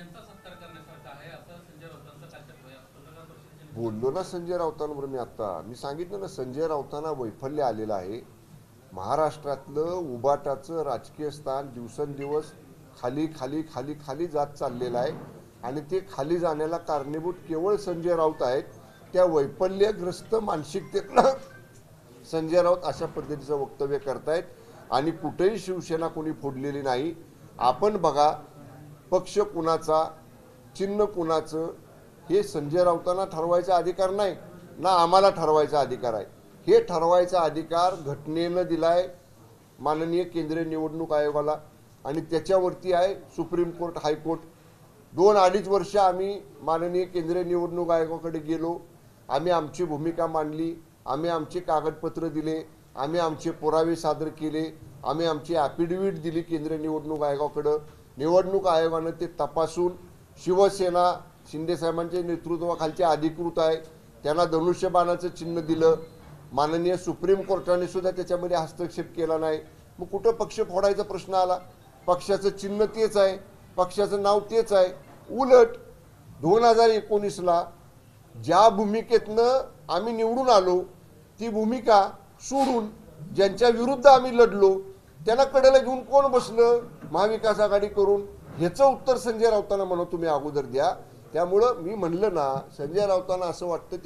त्यांचा सत्कार करण्यासारखा आहे असं संजय राऊतांचं कालच्या पत्रकार परिषदेत बोललो ना संजय राऊतांवर मी सांगितलं ना, संजय राऊतांना वैफल्य आलेलं आहे. महाराष्ट्रातलं उबाटाचं राजकीय स्थान दिवसेंदिवस खाली खाली खाली खाली जात चाललेलं आहे आणि ते खाली जाण्याला कारणीभूत केवळ संजय राऊत आहेत. त्या वैफल्यग्रस्त मानसिकतेतनं संजय राऊत अशा पद्धतीचं वक्तव्य करतायत आणि कुठेही शिवसेना कोणी फोडलेली नाही. आपण बघा, पक्ष कुणाचा, चिन्ह कुणाचं, हे संजय राऊतांना ठरवायचा अधिकार नाही ना आम्हाला ठरवायचा अधिकार आहे. हे ठरवायचा अधिकार घटनेनं दिलाय माननीय केंद्रीय निवडणूक आयोगाला आणि त्याच्यावरती आहे सुप्रीम कोर्ट, हायकोर्ट. 2-2.5 वर्ष आम्ही माननीय केंद्रीय निवडणूक आयोगाकडे गेलो. आम्ही आमची भूमिका मांडली, आम्ही आमचे कागदपत्र दिले, आम्ही आमचे पुरावे सादर केले, आम्ही आमची ॲफिडेव्हिट दिली केंद्रीय निवडणूक आयोगाकडं. निवडणूक आयोगानं ते तपासून शिवसेना शिंदेसाहेबांच्या नेतृत्वाखालचे अधिकृत आहे त्यांना धनुष्यबाणाचं चिन्ह दिलं. माननीय सुप्रीम कोर्टाने सुद्धा त्याच्यामध्ये हस्तक्षेप केला नाही. मग कुठं पक्ष फोडायचा प्रश्न आला? पक्षाचं चिन्ह तेच आहे, पक्षाचं नाव तेच आहे. उलट 2019ला ज्या भूमिकेतनं आम्ही निवडून आलो ती भूमिका सोडून ज्यांच्या विरुद्ध आम्ही लढलो त्यांना कडेला घेऊन कोण बसलं महाविकास आघाडी करून? ह्याचं उत्तर संजय राऊतांना म्हणून तुम्ही अगोदर द्या. त्यामुळं मी म्हणलं ना, संजय राऊतांना असं वाटतं